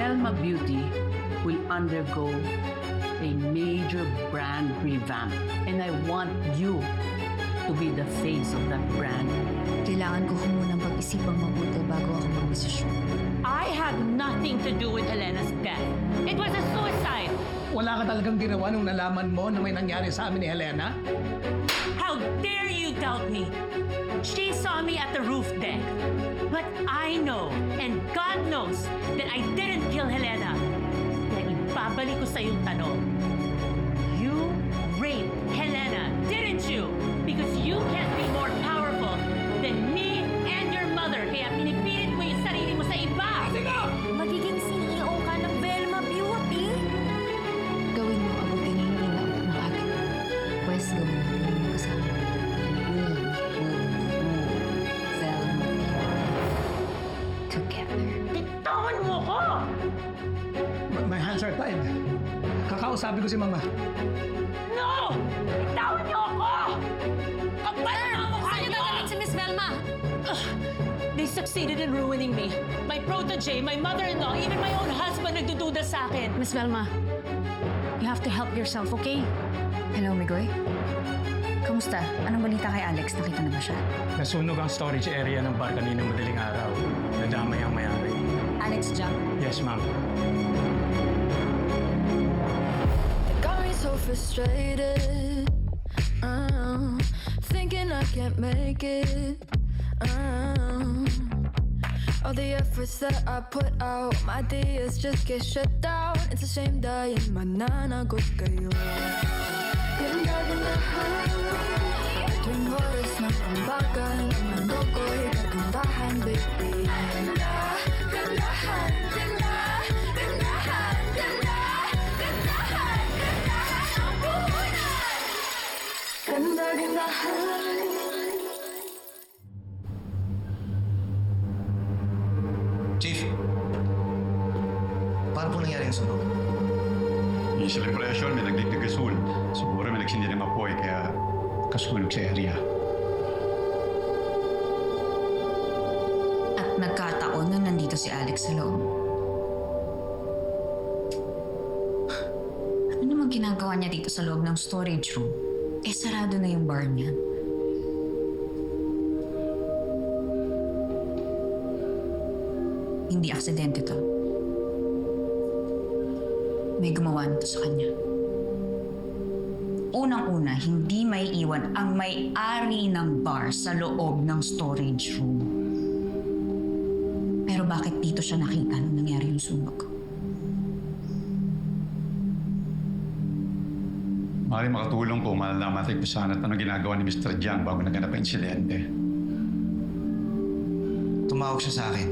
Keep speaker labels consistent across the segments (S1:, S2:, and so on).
S1: Velma Beauty will undergo a major brand revamp. And I want you to be the face of that brand.
S2: Kailangan ko munang pag-isipang mabuti bago ako magdesisyon.
S3: I had nothing to do with Helena's death. It was a suicide.
S4: Wala ka talagang ginawa nung nalaman mo na may nangyari sa amin ni Helena?
S3: How dare you doubt me? She saw me at the roof deck. But I know, and God knows, that I didn't kill Helena. Kaya ibabalik ko sa yung tanong. You raped Helena, didn't you? Because you can't be more powerful than me and your mother. Kaya pinipilit mo yung sarili mo sa iba.
S2: Magiging CEO ka ng Velma Beauty? Gawin mo abutin yung inaw ng akin. Pwes gawin natin yung kasama. Velma Beauty. Together.
S3: Bitawan mo ko!
S4: My hands are tied. Kakausapin ko si Mama.
S3: No! Bitawan niyo ako! Kapal na mukha niyo!
S2: Si Miss Velma!
S3: They succeeded in ruining me. My protege, my mother-in-law, even my own husband nagdududa sa akin.
S2: Miss Velma, you have to help yourself, okay? Hello, Migoy. Kamusta? Anong balita kay Alex? Nakita na ba siya?
S5: Nasunog ang storage area ng bar kaninang madaling araw. Nadamay ang mayari.
S2: Alex Jump?
S5: Yes, ma'am.
S6: Got me so frustrated. Thinking I can't make it. All the efforts that I put out, my ideas just get shut down. It's a shame dahil mananagot kayo. Ganda-ganda tuwing oras ng pambagal ang mundo ko'y kagandahan, baby. Gandahan, ganda, gandahan, ganda, gandahan, gandahan ang buhay. Ganda-gandahan.
S7: Chief, paano po nangyari yung sunog?
S8: Initial impression, may nagligtig gasol. Siguro may nagsindi ng apoy, kaya kasunog sa area.
S2: At nagkataon na nandito si Alex sa loob. Ano naman ginagawa niya dito sa loob ng storage room? Eh, sarado na yung bar niya. Hindi aksidente to. May gumawa nito sa kanya. Unang-una, hindi may iwan ang may-ari ng bar sa loob ng storage room. Pero bakit dito siya nakita nung nangyari yung sunog?
S8: Maaaring makatulong po, malalaman natin kung saan at anong ginagawa ni Mr. Jiang bago naganap ang insidente.
S7: Tumawag siya sa akin.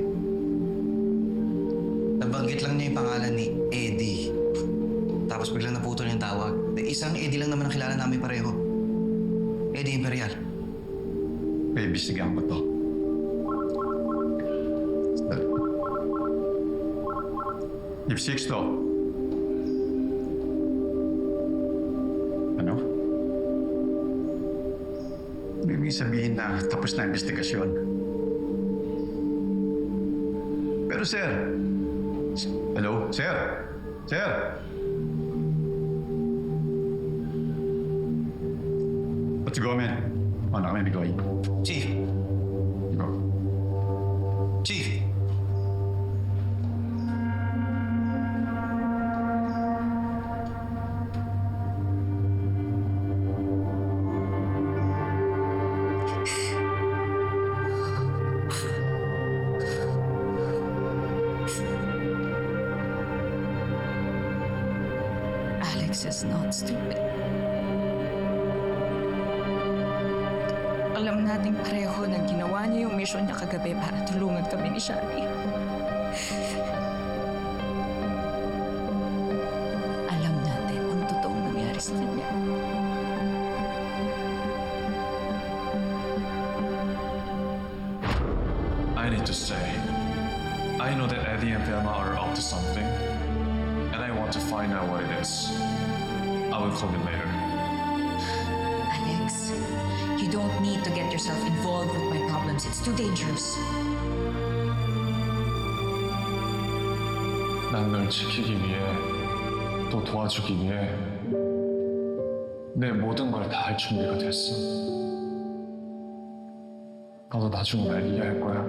S7: Nabanggit lang niya yung pangalan ni Eddie. Tapos biglang naputol yung tawag. Isang Eddie lang naman ang kilala namin pareho. Eddie Imperial.
S8: Paimbestigahan ko to. If Sixto. Ano? Ibig sabihin na tapos na ang investigasyon. Pero sir, hello? Sir? Sir? Let's go, man. Oh, na kami, Bigoy.
S7: Chief!
S8: Go.
S7: Chief!
S2: Alex is not stupid. Alam nating pareho na ginawa niya yung mission niya kagabi para tulungan kami ni Shari. Alam natin ang totoong nangyari sa kanya.
S9: I need to say, I know that Eddie and Velma are up to something, and I want to find out what it is. I will call you later.
S2: Alex, you don't need to get yourself involved with my problems. It's too dangerous.
S9: 난 널 지키기 위해 또 도와주기 위해 내 모든 걸 다 할 준비가 됐어. 너도 나중에 날 이해할 거야.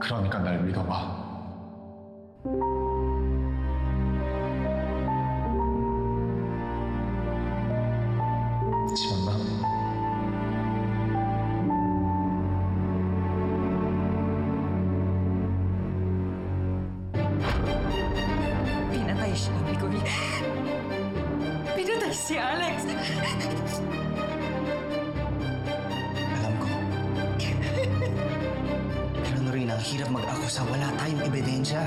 S9: 그러니까 날 믿어봐. 같이 만나.
S2: Pinatay siya, Mikoy. Pinatay si Alex.
S7: Alam ko. Pero Noreen, ang hirap mag-akusa. Wala tayong ebidensya.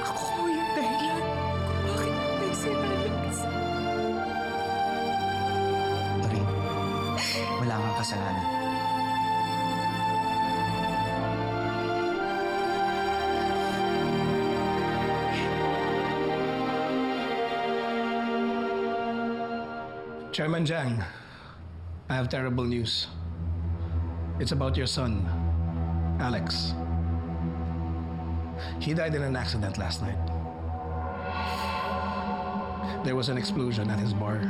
S2: Ako yung dahilan kung bakit patay si Alex.
S7: Noreen, wala kang kasalanan.
S4: Chairman Jiang, I have terrible news. It's about your son, Alex. He died in an accident last night. There was an explosion at his bar.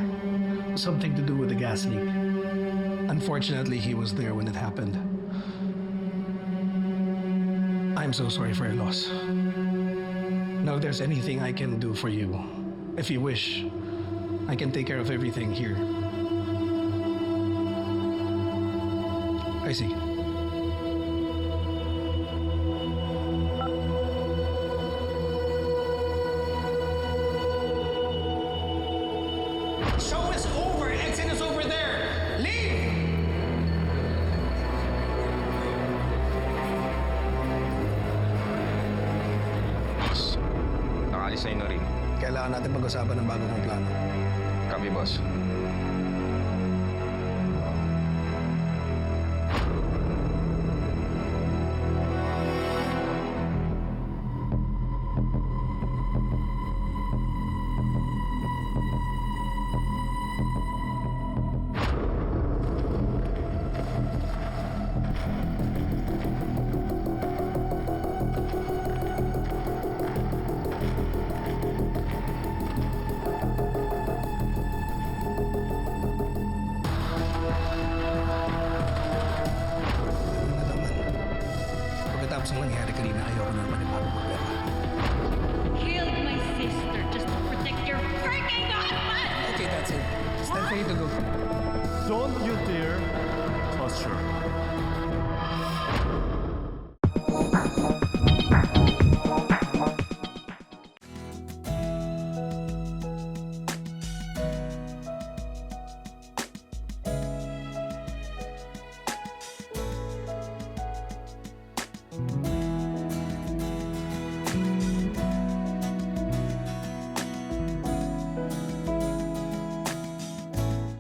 S4: Something to do with the gas leak. Unfortunately, he was there when it happened. I'm so sorry for your loss. Now, if there's anything I can do for you, if you wish, I can take care of everything here. I see. Show is over. Exit is over there. Leave!
S10: Boss, nakalis na yun na rin.
S4: Kailangan natin pag-usapan ng bago kong plano.
S10: Copy, boss.
S4: Pagkatapos ng nangyari kanina, ayoko na manipagong problema.
S3: Killed my sister just to protect your freaking husband!
S4: Okay, that's it. It's time for you to go.
S8: Don't you dare